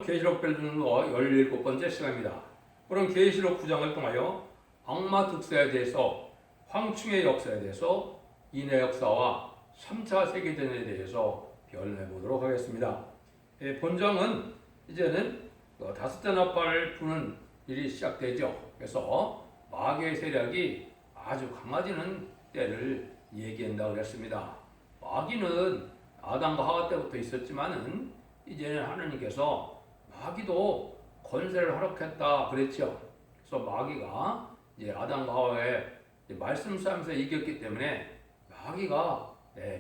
계시록 별등거 17번째 시간입니다. 오늘 계시록 9장을 통하여 악마 득세에 대해서, 황충의 역사에 대해서, 인의 역사와 3차 세계대전에 대해서 변해 보도록 하겠습니다. 본장은 이제는 다섯째 나팔을 부는 일이 시작되죠. 그래서 마귀의 세력이 아주 강해지는 때를 얘기한다고 그랬습니다. 마귀는 아담과 하와 때부터 있었지만은 이제는 하나님께서 마귀도 권세를 허락했다 그랬죠. 그래서 마귀가 이제 아담과 하와의 말씀 싸움에서 이겼기 때문에 마귀가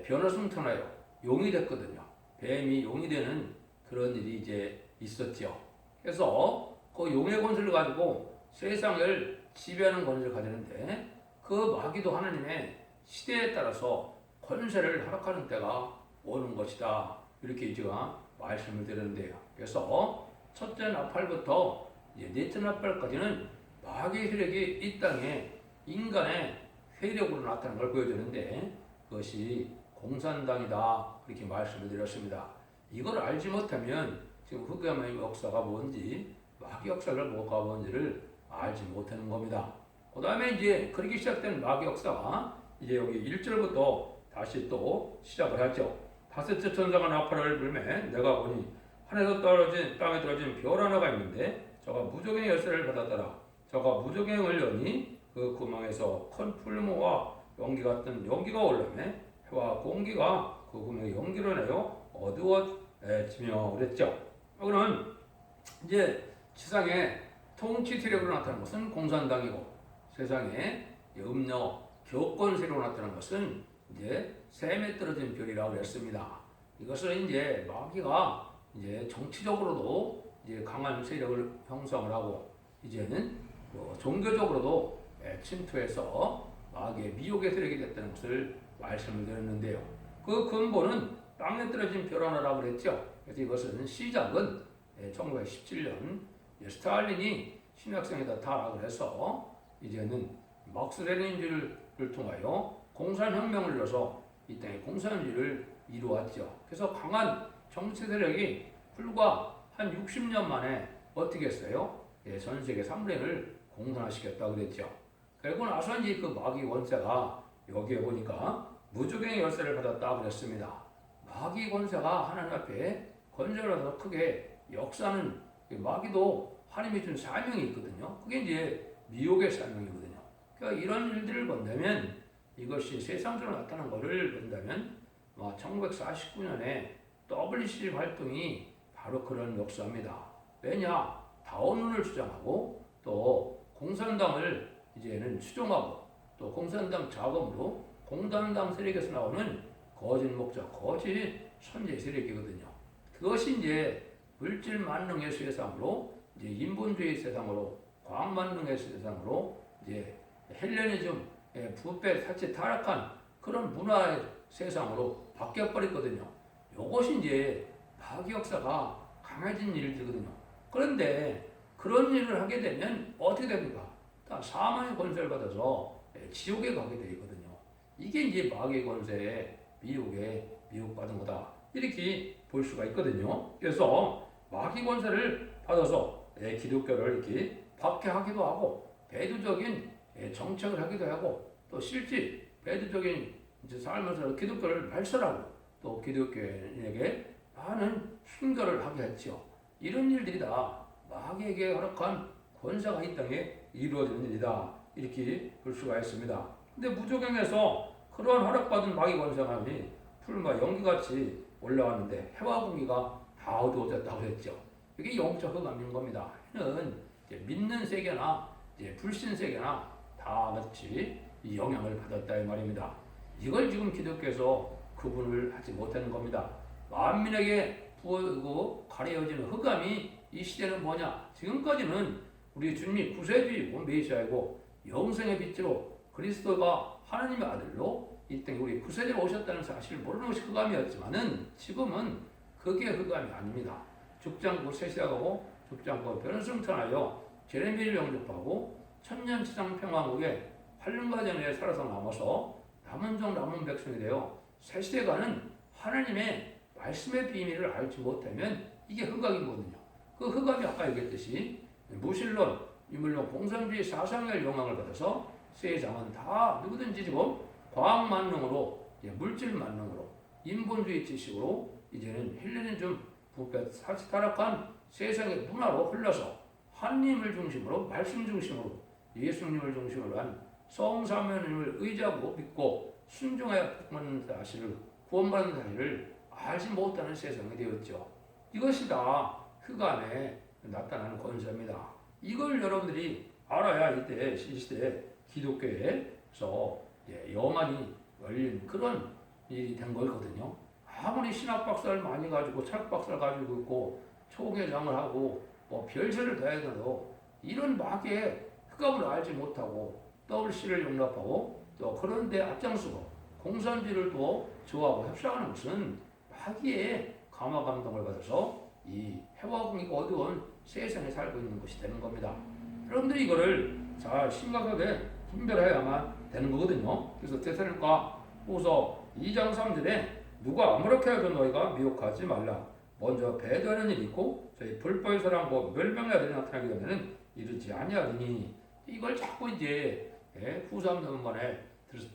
변화승천하여 용이 됐거든요. 뱀이 용이 되는 그런 일이 이제 있었죠. 그래서 그 용의 권세를 가지고 세상을 지배하는 권세를 가지는데 그 마귀도 하나님의 시대에 따라서 권세를 허락하는 때가 오는 것이다. 이렇게 제가 말씀을 드렸는데요. 그래서 첫째 나팔부터 넷째 나팔까지는 마귀의 세력이 이 땅에 인간의 세력으로 나타나는 걸 보여주는데 그것이 공산당이다. 그렇게 말씀을 드렸습니다. 이걸 알지 못하면 지금 흑암의 역사가 뭔지 마귀 역사를 뭐가 뭔지를 알지 못하는 겁니다. 그 다음에 이제 그렇게 시작된 마귀 역사가 이제 여기 1절부터 다시 또 시작을 하죠. 다섯째 천사가 나팔을 불매 내가 보니 하늘에서 떨어진 땅에 떨어진 별 하나가 있는데 저가 무적행의 열쇠를 받았더라. 저가 무적행을 여니 그 구멍에서 큰 풀무와 연기 같은 연기가 올라매 해와 공기가 그 구멍에 연기를 내요 어두워지며 그랬죠. 그는 이제 지상에 통치 세력으로 나타나는 것은 공산당이고 세상에 음녀 교권 세력으로 나타나는 것은 이제 샘에 떨어진 별이라고 했습니다. 이것은 이제 마귀가 이제 정치적으로도 이제 강한 세력을 형성을 하고 이제는 종교적으로도 침투해서 마귀의 미혹의 세력이 됐다는 것을 말씀을 드렸는데요. 그 근본은 땅에 떨어진 별 하나라고 그랬죠. 그래서 이것은 시작은 1917년 스탈린이 신학생에다 타락을 해서 이제는 막스 레닌주의를 통하여 공산혁명을 이뤄서 이 땅에 공산주의를 이루었죠. 그래서 강한 정치 세력이 불과 한 60년 만에 어떻게 했어요? 전 세계 3분의 1을 공산화시켰다고 그랬죠. 그리고 나서 이제 그 마귀 권세가 여기에 보니까 무적행의 열쇠를 받았다고 그랬습니다. 마귀 권세가 하나님 앞에 권세를 받아서 크게 역사는 마귀도 하나님이 준 사명이 있거든요. 그게 이제 미혹의 사명이거든요. 그러니까 이런 일들을 본다면 이것이 세상적으로 나타난 것을 본다면 1949년에 WCG 활동이 바로 그런 역사입니다. 왜냐? 다원론을 주장하고 또 공산당을 이제는 추종하고 또 공산당 자금으로 공산당 세력에서 나오는 거짓 목자, 거짓 선제 세력이거든요. 그것이 이제 물질 만능의 세상으로 이제 인본주의 세상으로 과학 만능의 세상으로 이제 헬레니즘 부패 사치 타락한 그런 문화의 세상으로 바뀌어버렸거든요. 이것이 이제 마귀 역사가 강해진 일들이거든요. 그런데 그런 일을 하게 되면 어떻게 됩니까? 다 사망의 권세를 받아서 지옥에 가게 되거든요. 이게 이제 마귀의 권세에 미혹받은 거다. 이렇게 볼 수가 있거든요. 그래서 마귀 권세를 받아서 기독교를 이렇게 박해하기도 하고 배도적인 정책을 하기도 하고 또 실제 배도적인 삶에서 기독교를 발설하고 또 기독교인에게 많은 순교를 하게 했죠. 이런 일들이 다 마귀에게 허락한 권세가 이 땅에 이루어지는 일이다. 이렇게 볼 수가 있습니다. 근데 무적행에서 그러한 허락받은 마귀 권세가 풀과 연기같이 올라왔는데 해와 공기가 다 어두워졌다고 했죠. 이게 영적 흑암인 겁니다. 이는 믿는 세계나 불신 세계나 다 같이 이 영향을 받았다 이 말입니다. 이걸 지금 기독교에서 구분을 하지 못하는 겁니다. 만민에게 부어지고 가려지는 흑암이 이 시대는 뭐냐? 지금까지는 우리 주님이 구세주이고 메시아이고 영생의 빛으로 그리스도가 하나님의 아들로 이 땅에 우리 구세주로 오셨다는 사실을 모르는 것이 흑암이었지만은 지금은 그게 흑암이 아닙니다. 죽지 않고 세시하고 죽지 않고 변승천하여 제레미를 영접하고 천년치상 평화국에 8년가 전에 살아서 남아서 남은 종 남은 백성이 되어 새 시대가는 하나님의 말씀의 비밀을 알지 못하면 이게 흑암이거든요. 그 흑암이 아까 얘기했듯이 무신론, 유물론, 공산주의 사상의 영향을 받아서 세상은 다 누구든지 지금 과학 만능으로, 물질 만능으로, 인본주의 지식으로 이제는 헬레니즘 부패 타락한 세상의 문화로 흘러서 하나님을 중심으로, 말씀 중심으로, 예수님을 중심으로 한 성사명을 의지하고 믿고 순종하여 복받는 사실을, 구원받는 사실을 알지 못하는 세상이 되었죠. 이것이 다 흑암에 나타나는 권세입니다. 이걸 여러분들이 알아야 이 시대 기독교에서 영안이 열린 그런 일이 된 거거든요. 아무리 신학 박사를 많이 가지고 철학 박사를 가지고 있고 초계장을 하고 별세를 다 해도 이런 마귀의 흑암을 알지 못하고 WC를 용납하고 또 그런데 앞장서고 공산주의를 또 좋아하고 협상하는 것은 마귀의 감화 감동을 받아서 이 해와궁이 어두운 세상에 살고 있는 것이 되는 겁니다. 여러분들이 이거를 잘 심각하게 분별해야만 되는 거거든요. 그래서 데살로니가 후서 2장 3절에 누가 아무렇게 하여도 너희가 미혹하지 말라. 먼저 배도하는 일이 있고 저희 불법의 사랑과 멸망의 아들이 나타나기 전에는 이르지 아니하리니. 이걸 자꾸 이제 후서 3장만에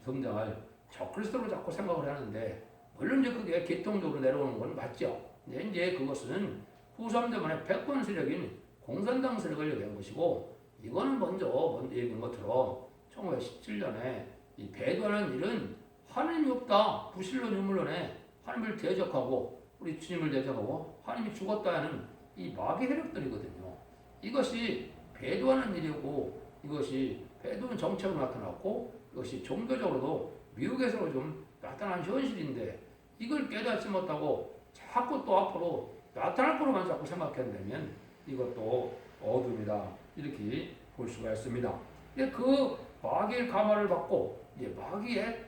등장할 적그리스도로 자꾸 생각을 하는데, 물론 이제 그게 계통적으로 내려오는 건 맞죠. 근데 이제 그것은 후서 3장만의 패권 세력인 공산당 세력을 얘기한 것이고, 이거는 먼저 얘기한 것처럼 1917년에 이 배도하는 일은 하나님이 없다, 부실론 유물론에 하나님을 대적하고 우리 주님을 대적하고 하나님이 죽었다 하는 이 마귀 세력들이거든요. 이것이 배도하는 일이고, 이것이 배도는 정책으로 나타났고, 이것이 종교적으로도 미국에서 좀 나타난 현실인데, 이걸 깨닫지 못하고 자꾸 또 앞으로 나타날 거로만 자꾸 생각한다면 이것도 어둠이다, 이렇게 볼 수가 있습니다. 그 마귀의 감화를 받고 마귀의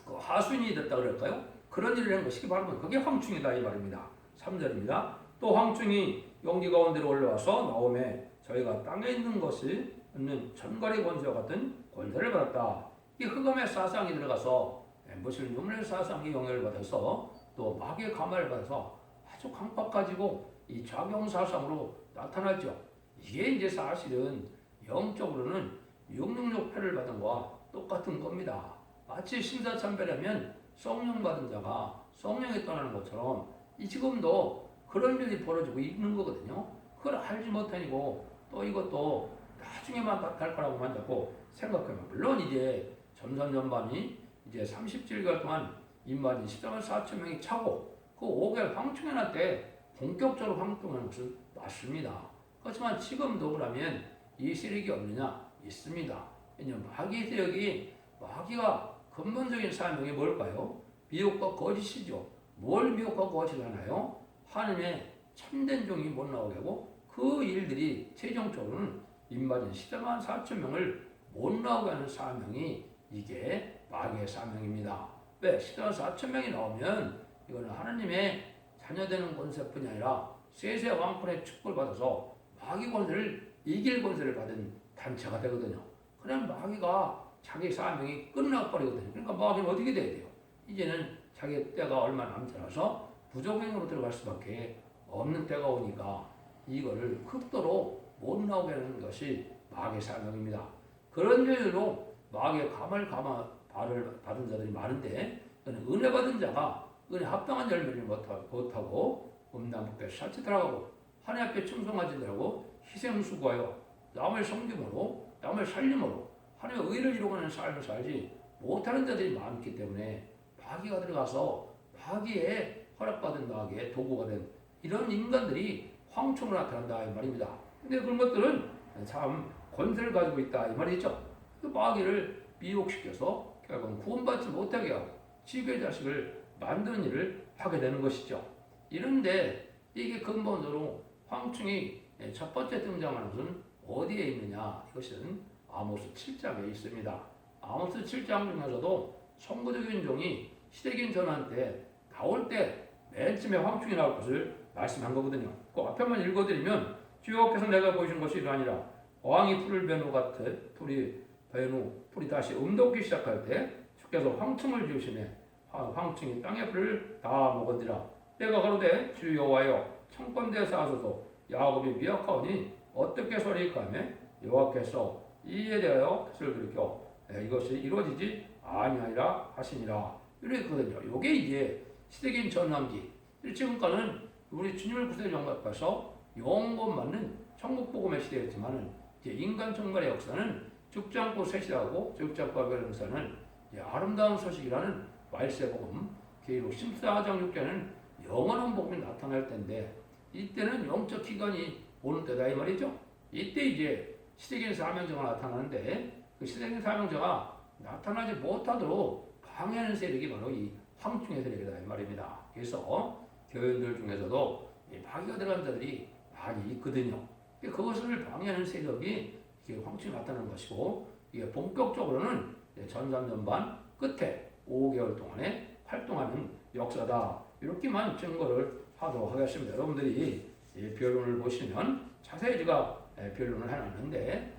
그 하수인이 됐다 그럴까요? 그런 일을 한 것이 바로 그게 황충이다 이 말입니다. 3절입니다. 또 황충이 용기 가운데로 올라와서 나오매 저희가 땅에 있는 것이 있는 전갈의 권세와 같은 권세를 받았다. 이 흑암의 사상이 들어가서 무슨 유물의 사상이 영향을 받아서 또 마귀의 감화를 받아서 아주 강박 가지고 이 작용 사상으로 나타나죠. 이게 이제 사실은 영적으로는 666패를 받은 것과 똑같은 겁니다. 마치 신사참배라면 성령 받은 자가 성령에 떠나는 것처럼 지금도 그런 일이 벌어지고 있는 거거든요. 그걸 알지 못하니고 또 이것도 나중에만 할 거라고만 자꾸 생각하면, 물론 이제 전선전반이 이제 37개월 동안 인반이 14만 4천 명이 차고 그 5개월 황충연합 때 본격적으로 황충하는 것은 맞습니다. 그렇지만 지금도 그러면 이 세력이 없느냐? 있습니다. 왜냐하면 마귀 세력이, 마귀가 근본적인 사명이 뭘까요? 미혹과 거짓이죠. 뭘 미혹하고 거짓하나요? 하나님의 참된 종이 못 나오게 하고 그 일들이 최종적으로는 인반인 14만 4천 명을 못 나오게 하는 사명이 이게 마귀의 사명입니다. 왜? 14만 4천 명이 나오면 이거는 하나님의 자녀되는 권세뿐이 아니라 세세 왕권의 축복을 받아서 마귀 권세를 이길 권세를 받은 단체가 되거든요. 그럼 마귀가 자기 사명이 끝나버리거든요. 그러니까 마귀는 어떻게 돼야 돼요? 이제는 자기 때가 얼마 남지 않아서 부족행으로 들어갈 수밖에 없는 때가 오니까 이거를 극도로 못 나오게 하는 것이 마귀의 사명입니다. 그런 일로 마귀의 감을 받은 자들이 많은데, 은혜 받은 자가 은혜 합당한 열매를 못하고 음란법에 살찌더라고 하나님 앞에 충성하지 못하고 희생수고하여 남을 섬김으로 남을 살림으로 하나님의 의를 이루어가는 삶을 살지 못하는 자들이 많기 때문에 마귀가 들어가서 마귀의 허락받은 마귀의 도구가 된 이런 인간들이 황충으로 나타난다 이 말입니다. 근데 그런 것들은 참 권세를 가지고 있다 이 말이죠. 그 마귀를 미혹시켜서 결국은 구원받지 못하게 하고 지배 자식을 만드는 일을 하게 되는 것이죠. 이런데 이게 근본적으로 황충이 첫 번째 등장하는 것은 어디에 있느냐? 이것은 아모스 7장에 있습니다. 아모스 7장 중에서도 선구적인 종이 시대적인 전환 때 나올 때 맨 처음에 황충이 나올 것을 말씀한 거거든요. 그 앞에만 읽어드리면 주여께서 내가 보이신 것이 아니라 어항이 풀을 베누 같듯 풀이 다시 음돋기 시작할 때 주께서 황충을 지으시네. 황충이 땅의 풀을 다 먹은지라. 내가 가로되 주 여호와여 청건대에서 하소서 야곱이 미약하오니 어떻게 소리까며 여호와께서 이에 대하여 뜻을 들이켜 이것이 이루어지지 아니하리라 하시니라. 이랬거든요. 요게 이제 시대긴 전환기. 지금까지는 우리 주님을 구세주 영접해서 영원 맞는 천국복음의 시대였지만은 이제 인간 정말의 역사는 죽지 않고 셋이라고 죽지 않고 하는 역사는 아름다운 소식이라는 말세복음 계로 14장 6절에는 영원한 복음이 나타날 텐데 이때는 영적 기간이 오는 때다 이 말이죠. 이때 이제 시대적인 사명자가 나타나는데 그 시대적인 사명자가 나타나지 못하도록 방해하는 세력이 바로 이 황충의 세력이다 이 말입니다. 그래서 교인들 중에서도 마귀가 들어간 자들이 많이 있거든요. 그것을 방해하는 세력이 이게 황충이 나타나는 것이고 이게 본격적으로는 전삼년반 끝에 5개월 동안에 활동하는 역사다. 이렇게만 증거를 하도록 하겠습니다. 여러분들이 이 변론을 보시면 자세히 제가 변론을 해놨는데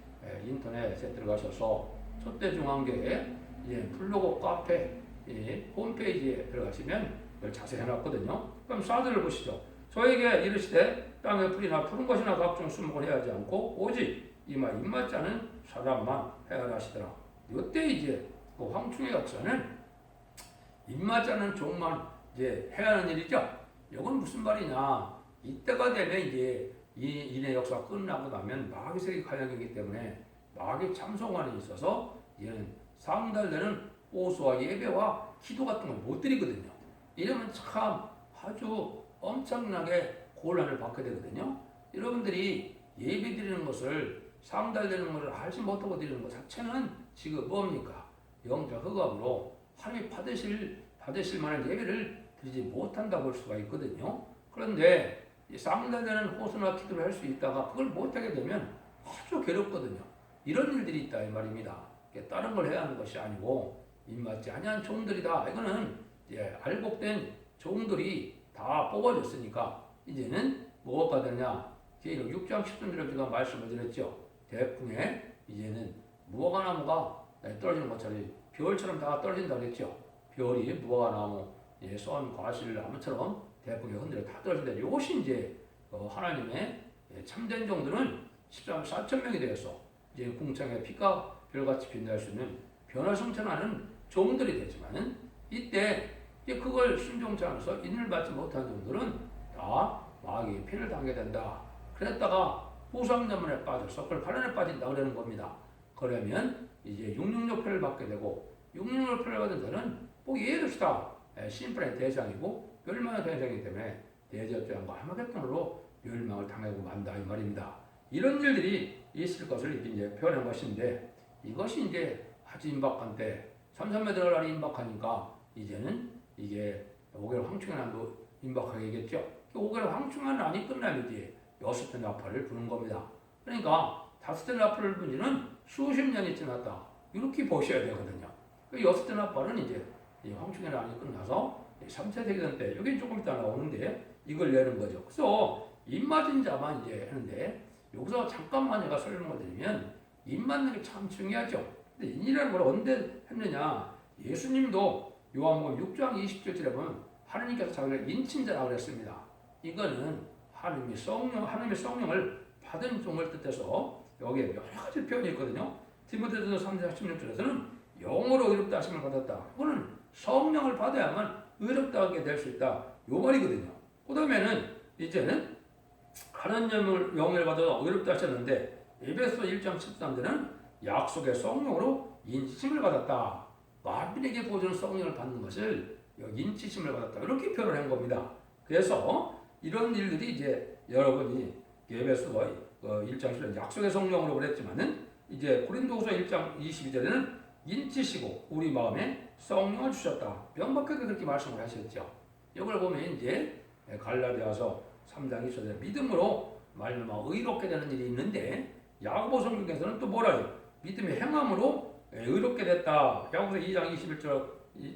인터넷에 들어가셔서 촛대중앙교회 블로그 카페 홈페이지에 들어가시면 그걸 자세히 해놨거든요. 그럼 사드를 보시죠. 저에게 이르시되 땅에 풀이나 푸른 것이나 각종 수목을 해하지 않고 오직 이마 입맞지 않은 사람만 해야 하시더라. 이때 이제 그 황충의 역사는 입맞지 않은 종만 이제 해야 하는 일이죠. 이건 무슨 말이냐? 이때가 되면 이제 인의 역사가 끝나고 나면 마귀 세력이 관영이기 때문에 마귀 참송관이 있어서 얘는 상달되는 오수와 예배와 기도 같은 걸 못 드리거든요. 이러면 참 아주 엄청나게 곤란을 받게 되거든요. 여러분들이 예배 드리는 것을 상달되는 것을 알지 못하고 드리는 것 자체는 지금 뭡니까? 영적 흑암으로 하나님이 받으실 만한 예배를 드리지 못한다고 볼 수가 있거든요. 그런데 상달되는 호소나 기도를 할 수 있다가 그걸 못하게 되면 아주 괴롭거든요. 이런 일들이 있다 이 말입니다. 다른 걸 해야 하는 것이 아니고 입맞지 아니한 종들이다. 이거는 알곡된 종들이 다 뽑아졌으니까 이제는 뭐가 되느냐? 계시록 6장 10절에 제가 말씀을 드렸죠. 대풍에 이제는 무화과나무가 떨어지는 것처럼 별처럼 다 떨어진다 그랬죠. 별이 무화과나무, 썬 과실나무처럼 대풍에 흔들려 다 떨어진다. 이것이 이제 하나님의 참된 종들은 13만 4천 명이 되어서 이제 궁창의 빛과 별같이 빛날 수 있는 변화성천하는 종들이 되지만은 이때 그걸 순종치 않아서 인을 받지 못한 종들은 다 마귀의 피를 당하게 된다. 그랬다가 후상전문에 빠져서 그걸 반환에 빠진다 그러는 겁니다. 그러면 이제 666표를 받게 되고 666표를 받은 자는 뭐 예를 듭시다. 심판의 대상이고 멸망의 대상이기 때문에 대접장과 하마겟돈으로 멸망을 당하고 만다 이 말입니다. 이런 일들이 있을 것을 이제 표현한 것인데 이것이 이제 아주 임박한 때 삼삼매들을 안에 임박하니까 이제는 이게 5개월 황충의 난도 임박하겠죠. 5개월 황충의 난이 끝나면 이제 6대 나팔을 부는 겁니다. 그러니까 5대 나팔을 부지는 수십 년이 지났다. 이렇게 보셔야 되거든요. 6대 나팔은 이제 황충의 난이 끝나서 3차 세계대전 때 여기 조금 이따 나오는데 이걸 내는 거죠. 그래서 입맞은 자만 이제 하는데 여기서 잠깐만 제가 설명을 드리면 입맞는 게 참 중요하죠. 근데 인이라는 걸 언제 했느냐? 예수님도 요한복음 6장 20절에 보면 하나님께서 자기를 인친자라고 그랬습니다. 이거는 하나님의 성령을 받은 종을 뜻해서 여기에 여러 가지 표현이 있거든요. 디모데전서 3장 16절에서는 영으로 의롭다 하심을 받았다. 이거는 성령을 받아야만 의롭다하게 될 수 있다. 요 말이거든요. 그 다음에는 이제는 하나님을 영을 받아 의롭다 하셨는데 에베소 1장 13절은 약속의 성령으로 인치심을 받았다. 만민에게 보여주는 성령을 받는 것을 인치심을 받았다. 이렇게 표현을 한 겁니다. 그래서 이런 일들이 이제 여러분이 에베소 1장 10절 약속의 성령으로 그랬지만은 이제 고린도후서 1장 22절에는 인치시고 우리 마음에 성령을 주셨다. 명확하게 그렇게 말씀을 하셨죠. 이걸 보면 이제 갈라디아서 3장 20절에 믿음으로 말미암아 의롭게 되는 일이 있는데 야고보 성경에서는 또 뭐라요? 믿음의 행함으로 의롭게 됐다. 야고보서 2장 21절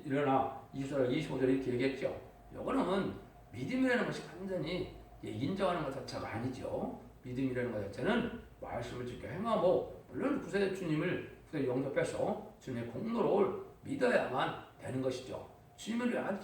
일어나 20절 25절 이렇게 얘기했죠. 이거는 믿음이라는 것이 완전히 인정하는 것 자체가 아니죠. 믿음이라는 것 자체는 말씀을 지켜 행하고 물론 구세 주님을 구세 영접해서 주님의 공로를 믿어야만 되는 것이죠. 주님을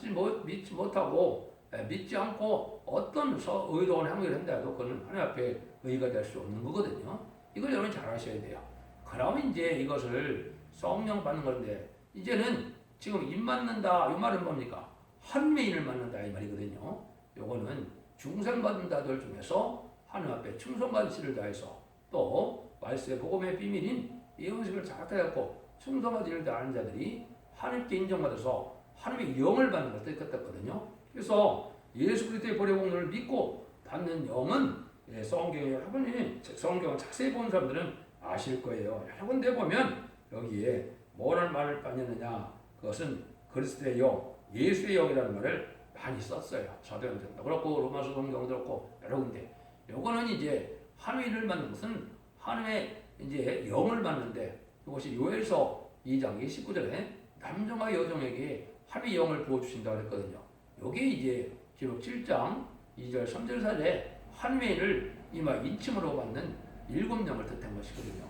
믿지 못하고 믿지 않고 어떤 의로운 행위를 한다 해도 그건 하나님 앞에 의가 될 수 없는 거거든요. 이걸 여러분 잘 아셔야 돼요. 그러면 이제 이것을 성령 받는 건데, 이제는 지금 입 맞는다 이 말은 뭡니까? 한매인을 맞는다 이 말이거든요. 요거는 중생받은 자들 중에서 하나님 앞에 충성과 지를 다해서 또 말씀의 복음의 비밀인 이 음식을 잘 따갖고 충성과 지를 다하는 자들이 하나님께 인정받아서 하나님의 영을 받는 걸 뜻했거든요. 그래서 예수 그리스도의 보혈의 공로를 믿고 받는 영은 성경에 여러분이 성경을 자세히 본 사람들은 아실 거예요. 여러 군데 보면 여기에 뭐라는 말을 빠졌느냐, 그것은 그리스도의 영, 예수의 영이라는 말을 많이 썼어요. 사도행전도 그렇고 로마서 성경도 그렇고 여러 군데. 요거는 이제 하나님을 받는 것은 하나님의 이제 영을 받는데, 이것이 요엘서 2장 29절에 남정과 여종에게 하나님의 영을 부어주신다고 했거든요. 요게 이제 기록 7장 2절 3절 4절에 하나님의 일을 이마 인침으로 받는 7명을 뜻한 것이거든요.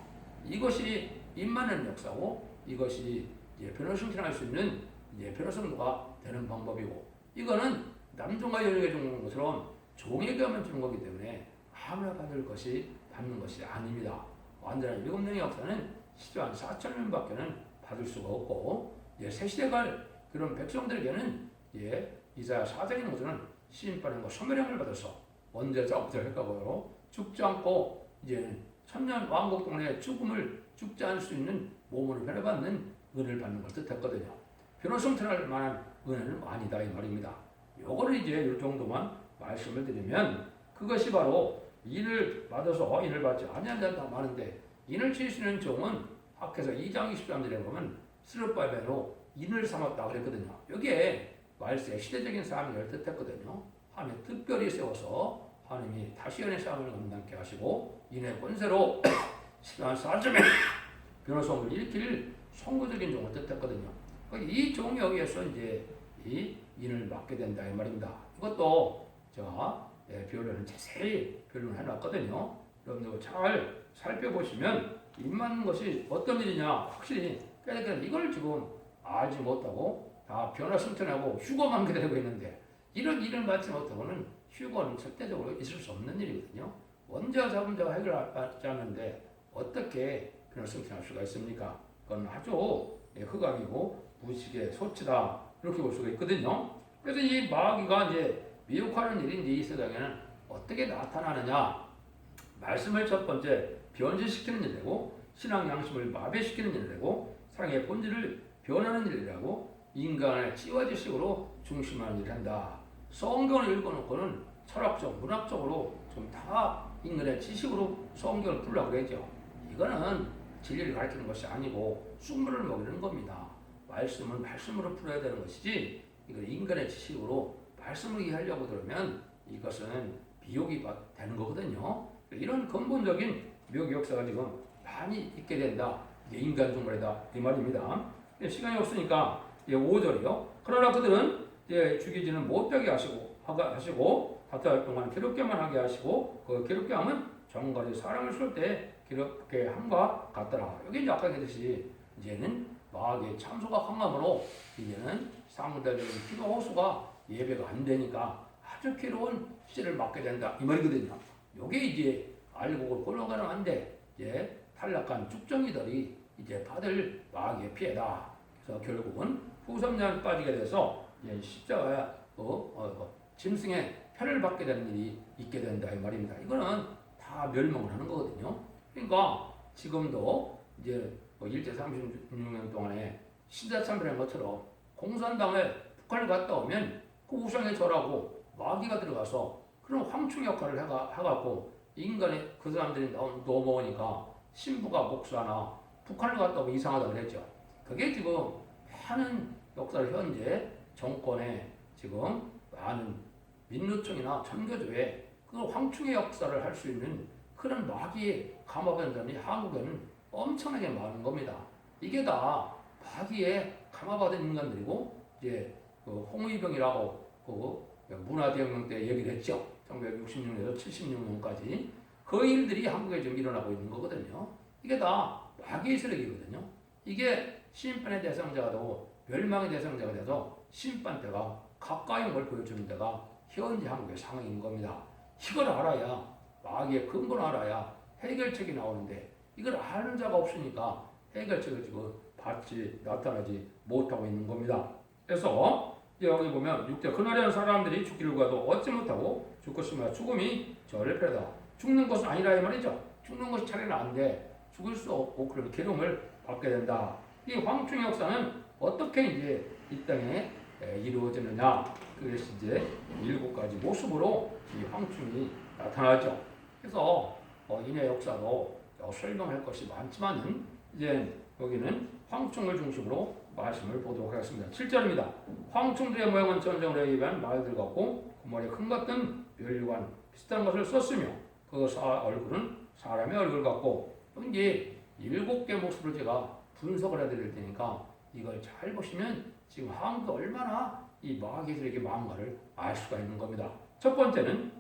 이것이 임마는 역사고, 이것이 이제 변호승천할 수 있는 이제 변호성도가 되는 방법이고, 이거는 남종과 여종에게 주는 것처럼 종에게만 주는 거기 때문에 아무나 받을 것이 받는 것이 아닙니다. 완전한 7명의 역사는 시간 4,000명밖에는 받을 수가 없고, 이제 새 시대가 그런 백성들에게는 이사야 4장의 것은 시인판과 소멸형을 받아서 언제 자부터 할까봐요. 죽지 않고 이제 천년 왕국 동안에 죽지 않을 수 있는 몸으로 변해받는 은혜를 받는 걸 뜻했거든요. 변호성천할 만한 은혜는 아니다 이 말입니다. 요거를 이제 이 정도만 말씀을 드리면, 그것이 바로 인을 받아서 인을 받지 아니한 자가 많은데, 인을 칠 수 있는 종은 학에서 2장 23절에 보면 스룹바벨로 인을 삼았다 그랬거든요. 여기에 말세의 시대적인 사람을 뜻했거든요. 하나님이 특별히 세워서 하나님이 다시 연의 싸움을 감당케 하시고 인의 권세로 시간 4점에 변호성을 일으킬 선구적인 종을 뜻했거든요. 이 종이 여기에서 이제 이 인을 맡게 된다 이 말입니다. 이것도 제가 변론을 자세히 변론을 해놨거든요. 여러분들 잘 살펴보시면 인 맞는 것이 어떤 일이냐 확실히 깨닫게, 이걸 지금 알지 못하고 다 변화 승천하고 휴거만 기다리고 있는데, 이런 일을 맡지 못하고는 휴거는 절대적으로 있을 수 없는 일이거든요. 원자와 자본자가 해결하지 않는데 어떻게 변화 승천할 수가 있습니까? 그건 아주 흑악이고 무식의 소치다 이렇게 볼 수가 있거든요. 그래서 이 마귀가 이제 미혹하는 일이 이제 이 세상에는 어떻게 나타나느냐, 말씀을 첫 번째 변질시키는 일이고, 신앙 양심을 마비시키는 일이고, 사랑의 본질을 변하는 일이라고, 인간의 찌와지식으로 중심하는 일을 한다. 성경을 읽어놓고는 철학적, 문학적으로 좀 다 인간의 지식으로 성경을 풀라고 그러죠. 이거는 진리를 가르치는 것이 아니고 쑥물을 먹이는 겁니다. 말씀은 말씀으로 풀어야 되는 것이지, 이걸 인간의 지식으로 말씀을 이해하려고 들으면 이것은 미혹이 되는 거거든요. 이런 근본적인 미혹 역사가 지금 많이 있게 된다. 인간 종말이다 이 말입니다. 시간이 없으니까 5절이요. 그러나 그들은 죽이지는 못하게 하시고 다투할 동안 괴롭게만 하게 하시고, 그 괴롭게 함은 정갈이 사람을 쏠 때 괴롭게 함과 같더라. 여기 이제 아까 얘기했듯이 이제는 마귀의 참소가 강함으로 이제는 상대적인 기도 호수가 예배가 안 되니까 아주 괴로운 시를 맞게 된다 이 말이거든요. 요게 이제 알고 골로가는 한데 이제 탈락한 쭉정이들이 이제 받을 마귀의 피해다. 그래서 결국은 후삼년 빠지게 돼서 이제 십자가야 짐승의 편을 받게 되는 일이 있게 된다 이 말입니다. 이거는 다 멸망을 하는 거거든요. 그러니까 지금도 이제 일제 36년 동안에 신사참배한 것처럼 공산당에 북한을 갔다 오면 그 우상에 절하고 마귀가 들어가서 그런 황충 역할을 해갖고 인간의 그 사람들이 넘어오니까 신부가 목사나 북한을 갔다 오면 이상하다고 그랬죠. 그게 지금 많은 역사를 현재 정권에 지금 많은 민노총이나 천교조에 그 황충의 역사를 할 수 있는 그런 마귀의 감화된 사람이 한국에는 엄청나게 많은 겁니다. 이게 다 마귀의 감화받은 인간들이고, 이제 그 홍위병이라고 그 문화대혁명 때 얘기를 했죠. 1966년에서 76년까지 그 일들이 한국에 지금 일어나고 있는 거거든요. 이게 다 마귀의 세력이거든요. 이게 심판의 대상자가 되고 멸망의 대상자가 돼서 심판 때가 가까이 온 걸 보여주는 데가 현재 한국의 상황인 겁니다. 이걸 알아야 마귀의 근본을 알아야 해결책이 나오는데 이걸 아는 자가 없으니까 해결책을 지금 나타나지 못하고 있는 겁니다. 그래서 여기 보면 6절 그날에는 사람들이 죽기를 구하도 얻지 못하고 죽겠으며 죽음이 저를 패다. 죽는 것은 아니라 이 말이죠. 죽는 것이 차라리 안 돼. 죽을 수 없고 그런 기름을 받게 된다. 이 황충의 역사는 어떻게 이제 이 땅에 이루어지느냐. 그래서 이제 7가지 모습으로 이 황충이 나타나죠. 그래서 인의 역사도 설명할 것이 많지만은 이제 여기는 황충을 중심으로 말씀을 보도록 하겠습니다. 7절입니다. 황충들의 모양은 전쟁을 의미한 말들 같고 그 머리에 큰 같은 멸류관 비슷한 것을 썼으며 그 얼굴은 사람의 얼굴 같고 이제 7개 모습을 제가 분석을 해드릴 테니까 이걸 잘 보시면 지금 한국이 얼마나 이 마귀들에게 마음가를 알 수가 있는 겁니다. 첫 번째는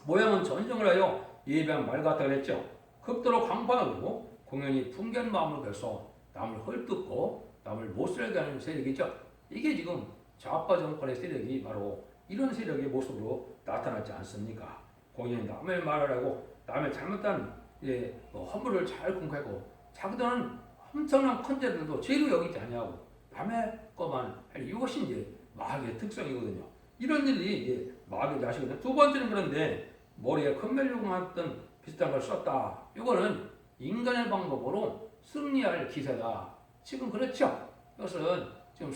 모양은 전쟁을 하여 예비한 말 같다 그랬죠. 극도로 강파하고 공연히 풍기한 마음을 내서 남을 헐뜯고 남을 못살게 하는 세력이죠. 이게 지금 좌파 정권의 세력이 바로 이런 세력의 모습으로 나타나지 않습니까? 공연히 남의 말을 하고 남의 잘못한 허물을 잘 공개하고 자기들은 엄청난 컨텐츠도 죄로 여기지 아니하고 남의 것만 할 이것이 이제 마귀의 특성이거든요. 이런 일이 이제 마귀의 자식이거든요. 두 번째는 그런데 머리에 큰 멜류관 비슷한 걸 썼다. 이거는 인간의 방법으로 승리할 기세다. 지금 그렇죠. 이것은 지금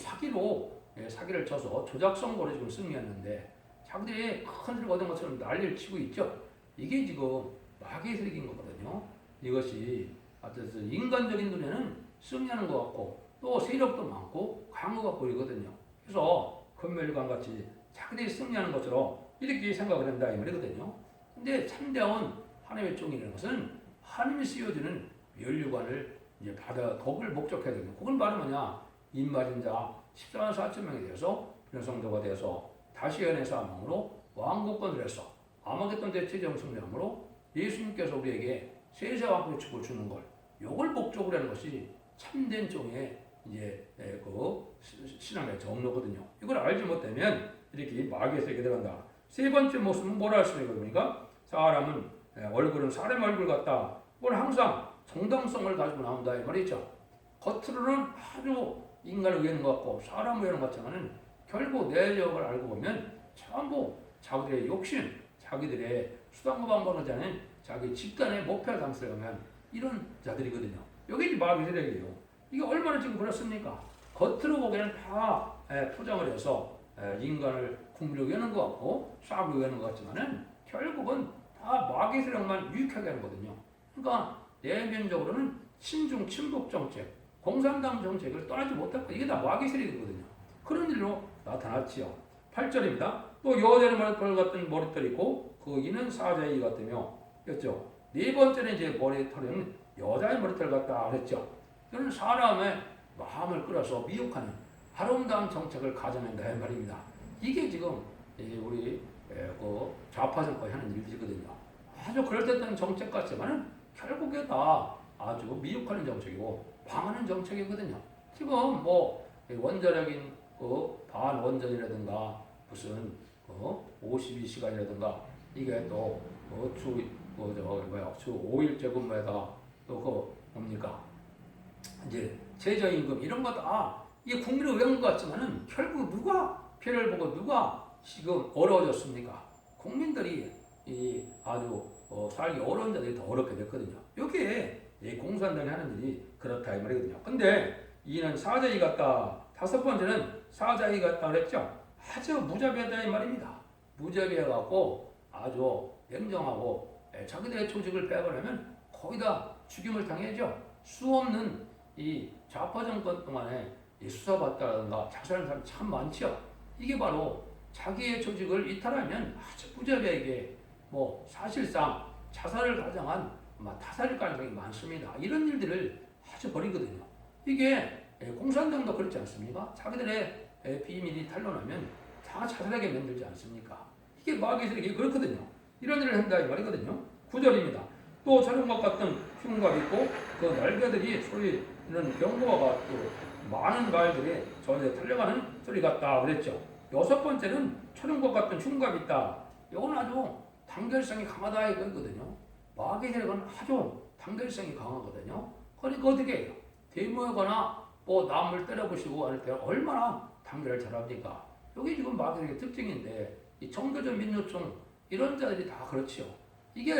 사기를 쳐서 조작 선거로 지금 승리했는데 자기들이 큰 소리가 얻은 것처럼 난리를 치고 있죠. 이게 지금 마귀의 세력인 거거든요. 이것이 어쨌든 인간적인 눈에는 승리하는 것 같고 또 세력도 많고 강호가 보이거든요. 그래서 금멸관 같이 자기들이 승리하는 것처럼 이렇게 생각을 한다 이 말이거든요. 근데 참다운 하나님의 종이라는 것은 하나님이 씌워주는 멸류관을 이제 받아 거기를 목적해야 되거든요. 그건 바로 뭐냐? 인말인 자 14만 4천 명이 되어서 변성도가 되어서 다시 연애 사망으로 왕국권을 해서 아마겟돈 대체적 승리함으로 예수님께서 우리에게 세세왕국의 축을 주는 걸 요걸 목적으로 하는 것이 참된 종의 이제 그 신앙의 정로거든요. 이걸 알지 못하면 이렇게 마귀의 세계에 들어간다. 세 번째 모습은 뭐라 할 수 있는 겁니까? 사람은 얼굴은 사람 얼굴 같다. 그건 항상 정당성을 가지고 나온다 이 말이죠. 겉으로는 아주 인간을 위하는 것 같고 사람을 위하는 것 같지만은 결국 내적을 알고 보면 전부 자기들의 욕심, 자기들의 수단과 방법을 하지 않은 자기 집단의 목표를 당수하면 이런 자들이거든요. 여기 마귀 세력이에요. 이게 얼마나 지금 그렇습니까? 겉으로 보기에는 다 포장을 해서 인간을 국민을 위하는 것 같고 싹을 위하는 것 같지만은 결국은 다 마귀 세력만 유익하게 하는 거거든요. 그러니까 내면적으로는 친중 친북 정책, 공산당 정책을 떠나지 못했고 이게 다 마귀 세력이거든요. 그런 일로 나타났지요. 8절입니다. 또 여자의 머리털 같은 머리털이 있고 그 이는 사자의 같으며 였죠. 네 번째는 이제 머리털은 여자의 머리털 같다 그랬죠. 이는 사람의 마음을 끌어서 미혹하는 아름다운 정책을 가져낸다 이 말입니다. 이게 지금 우리 그 좌파 정권이 하는 일들이거든요. 아주 그럴듯한 정책 같지만은 결국에 다 아주 미혹하는 정책이고 방하는 정책이거든요. 지금 뭐 원자력인 그 반원전이라든가 무슨 52시간이라든가 이게 또주 5일제 근무에다가 또 뭡니까 이제 최저임금 이런 거 다 이게 국민을 위한 것 같지만은 결국 누가 피해를 보고 누가 지금 어려워졌습니까? 국민들이 아주 살기 어려운 자들이 더 어렵게 됐거든요. 여기에 공산당이 하는 일이 그렇다 이 말이거든요. 근데 이는 사자이 같다. 다섯 번째는 사자이 같다 그랬죠. 아주 무자비하다 이 말입니다. 무자비해갖고 아주 냉정하고 자기들의 조직을 빼버리면 거의 다 죽임을 당해죠. 수없는 이 좌파 정권 동안에 수사받다든가 자살하는 사람이 참 많죠. 이게 바로 자기의 조직을 이탈하면 아주 무자비하게 뭐 사실상 자살을 가장한 타살일 가능성이 많습니다. 이런 일들을 아주 벌이거든요. 이게 공산당도 그렇지 않습니까? 자기들의 비밀이 탄로나면 다 자살하게 만들지 않습니까? 이게 마귀의 세력이 그렇거든요. 이런 일을 한다 이 말이거든요. 9절입니다. 또 저런 같은 흉곽이 있고 그 날개들이 소리는 병거와 같고 많은 말들이 전에 달려가는 소리 같다 그랬죠. 여섯 번째는 초능력 같은 흉갑이 있다. 이건 아주 단결성이 강하다 이거거든요. 마귀 세력은 아주 단결성이 강하거든요. 그러니까 어떻게 해요? 대모하거나 뭐 남을 때려부시고 할 때 얼마나 단결을 잘합니까? 여기 지금 마귀 세력의 특징인데 이 정교조 민요총 이런 자들이 다 그렇지요. 이게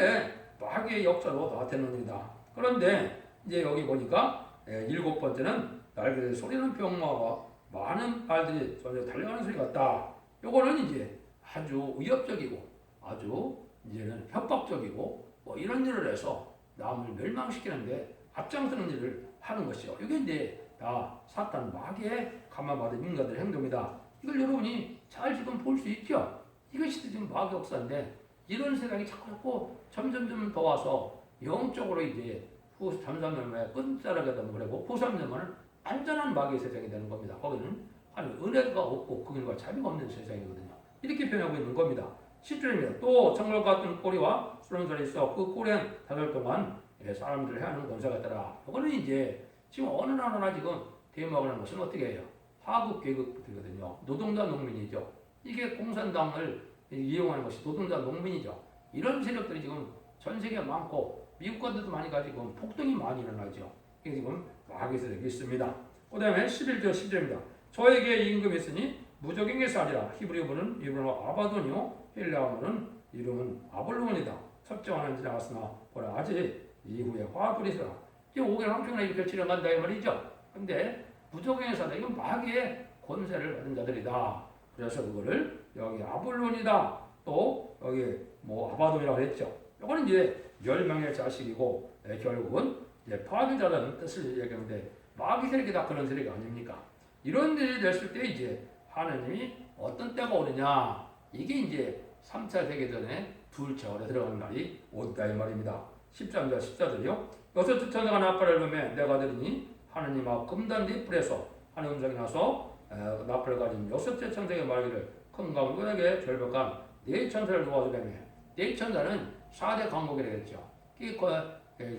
마귀의 역사로 나타내는 일이다. 그런데 이제 여기 보니까 일곱 번째는 날개를 소리는 병마와 많은 말들이 전혀 달려가는 소리 같다. 요거는 이제 아주 위협적이고 아주 이제는 협박적이고 뭐 이런 일을 해서 남을 멸망시키는데 앞장서는 일을 하는 것이요. 이게 이제 다 사탄 마귀의 감화받은 인간들의 행동이다. 이걸 여러분이 잘 지금 볼 수 있죠. 이것이 지금 마귀 역사인데 이런 세상이 자꾸 점점 더 와서 영적으로 이제 후 3, 3년에 끝자락에 넘어가고 후 3년은 안전한 마귀의 세상이 되는 겁니다. 거기는 은혜가 없고 그들과 자비가 없는 세상이거든요. 이렇게 변하고 있는 겁니다. 10절입니다. 또 정글 같은 꼬리와 수렁살이 있어 그 꼬리엔 5달 동안 사람들을 해하는 권세가 있더라. 이거는 이제 지금 어느 나라나 지금 대모하는 것은 어떻게 해요? 하급 계급들이거든요. 노동자 농민이죠. 이게 공산당을 이용하는 것이 노동자 농민이죠. 이런 세력들이 지금 전 세계에 많고 미국 같은 도 많이 가지고 폭동이 많이 일어나죠. 이게 지금 마귀 세력이 있습니다. 그 다음에 11절 10절입니다. 저에게 임금이 있으니 무적행에서 아니라 히브리어는 이름은 아바돈이요 헬라어는 이름은 아볼론이다. 첫째 왕은 지나갔으나 보라 아직 이후에 화불이 있으라. 이제 5개월 황평에 이렇게 지나간다 이 말이죠. 근데 무적행에서 하다 이건 마귀의 권세를 받은 자들이다. 그래서 그거를 여기 아볼론이다. 또 여기 뭐 아바돈이라고 했죠. 이거는 이제 10명의 자식이고 결국은 이제 파괴자라는 뜻을 얘기하는데 마귀 세력이 다 그런 세력이 아닙니까? 이런 일이 됐을 때 이제 하나님이 어떤 때가 오느냐 이게 이제 3차 세계전에 둘째 월에 들어가는 날이 온다 이 말입니다. 13절 14절이요. 여섯 천사가 나팔을 불매 내가 들으니 하나님 앞 금단 네 뿔에서 하나님 음성이 나서 나팔을 가진 여섯째 천사에게 말기를 큰 강도에게 절벽한 네 천사를 도와주려며 네 천사는 4대 강국이라겠죠.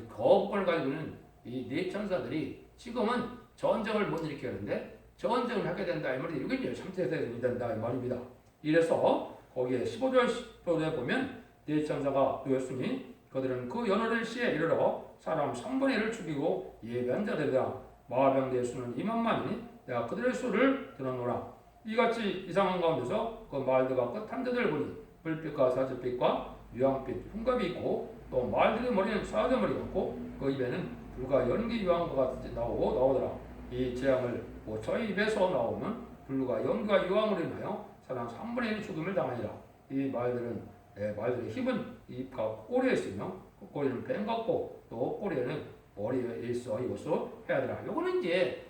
거업을 가지고 있는 이 네 천사들이 지금은 전쟁을 못 일으키는데 전쟁을 하게 된다 이 말이 이게 이제 3차 세계전이 된다 이 말입니다. 이래서 거기에 15절에 보면 네 천사가 놓였으니 그들은 그 연호를 시에 이르러 사람 3분의 1을 죽이고 예배한 자들이다. 마병대의 수는 2만만이니 내가 그들의 수를 들어노라. 이같이 이상한 가운데서 그 말들과 끝한 자들 보니 불빛과 사슬빛과 유황빛 흉갑이 있고 또 말들의 머리는 사자머리 같고 그 입에는 불과 연기 유황과 같이 나오더라. 이 재앙을 저희 입에서 나오면 불과 연기와 유황으로 인하여 사람 3분의 1이 죽음을 당하니라. 이 말들의 힘은 입과 꼬리에 있으며 그 꼬리는 뱀 같고 또 꼬리에는 머리에 있어 이것을 해야 되라. 요거는 이제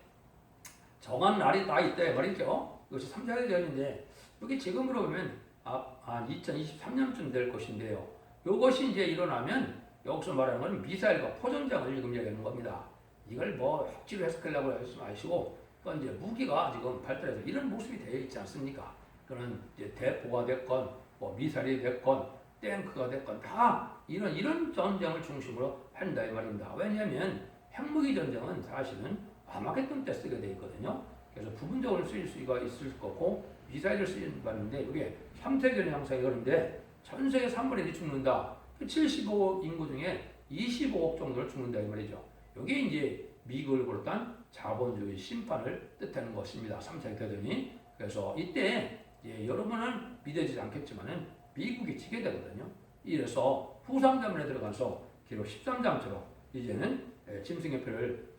정한 날이 다 있다 말이죠. 이것이 3차 세계전인데 여기 지금으로 보면 2023년쯤 될 것인데요. 이것이 이제 일어나면 여기서 말하는 건 미사일과 포전장을 지금 얘기하는 겁니다. 이걸 뭐 억지로 해석하려고 하지 마시고 그건 이제 무기가 지금 발달해서 이런 모습이 되어 있지 않습니까? 그런 이제 대포가 됐건 뭐 미사일이 됐건 탱크가 됐건 다 이런 전쟁을 중심으로 한다 이 말입니다. 왜냐하면 핵무기 전쟁은 사실은 아마겟돈 때 쓰게 돼 있거든요. 그래서 부분적으로 쓰일 수가 있을 거고 미사일을 쓰는 봤는데 이게 3세계전 형상이 그런데 전 세계 3분의 1이 죽는다. 75억 인구 중에 25억 정도를 죽는다 이 말이죠. 이게 이제 미국을 비롯한 자본주의 심판을 뜻하는 것입니다. 3차 대전이. 그래서 이때 여러분은 믿어지지 않겠지만은 미국이 지게 되거든요. 이래서 후삼자문에 들어가서 기록 13장처럼 이제는 짐승의 표를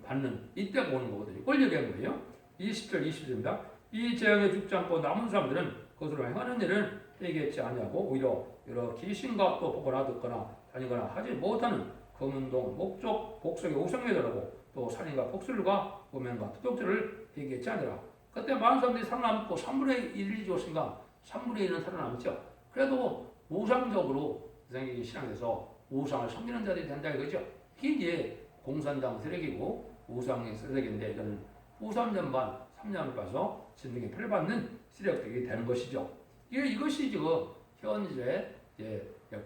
받는 이때가 오는 거거든요. 그걸 얘기한 거예요. 20절 20절입니다. 이 재앙에 죽지 않고 남은 사람들은 그것으로 행하는 일은 회개치 아니하고 오히려 여러 귀신과 또 보거나 듣거나 다니거나 하지 못하는 금운동, 목적, 복속의 우상예들하고 또 살인과 폭술과 음행과 투독죄를 회개치 아니라 그때 많은 사람들이 살아남고 3분의 1이 죽었으니까 3분의 1은 살아남죠. 그래도 우상적으로 세상이 신앙에서 우상을 섬기는 자들이 된다 이거죠. 이게 이제 공산당 세력이고 우상의 세력인데 이거는 후삼전반 3년을 봐서 진등의 표를 받는 세력들이 되는 것이죠. 이것이 지금 현재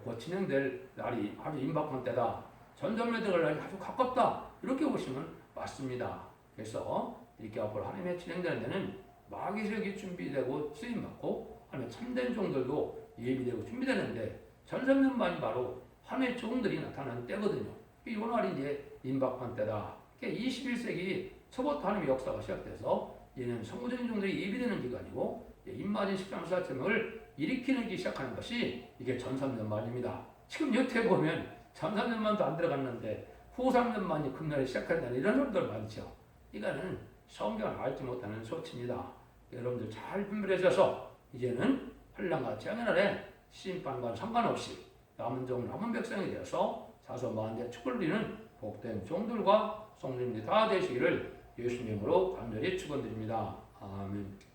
곧 진행될 날이 아주 임박한 때다. 전전에 들어갈 날이 아주 가깝다. 이렇게 보시면 맞습니다. 그래서 이렇게 앞으로 하나님의 진행되는 데는 마귀력이 준비되고 쓰임받고 하면 참된 종들도 예비되고 준비되는데 전삼년만이 바로 하나님의 종들이 나타나는 때거든요. 이 요날이 이제 임박한 때다. 21세기 초부터 하나님의 역사가 시작돼서 얘는 성부적인 종들이 예비되는 기간이고 입맞은 십장수사점을 일으키기 시작하는 것이 이게 전삼년만입니다. 지금 여태 보면 전삼년만도 안 들어갔는데 후 3년만이 금년에 시작한다는 이런 놈들 많죠. 이거는 성경을 알지 못하는 소치입니다. 여러분들 잘 분별해줘서 이제는 환난과 재앙의 날에 심판과 상관없이 남은 종 남은 백성이 되어서 자손만대 축을 누리는 복된 종들과 성도님들이 다 되시기를 예수님으로 간절히 축원드립니다. 아멘.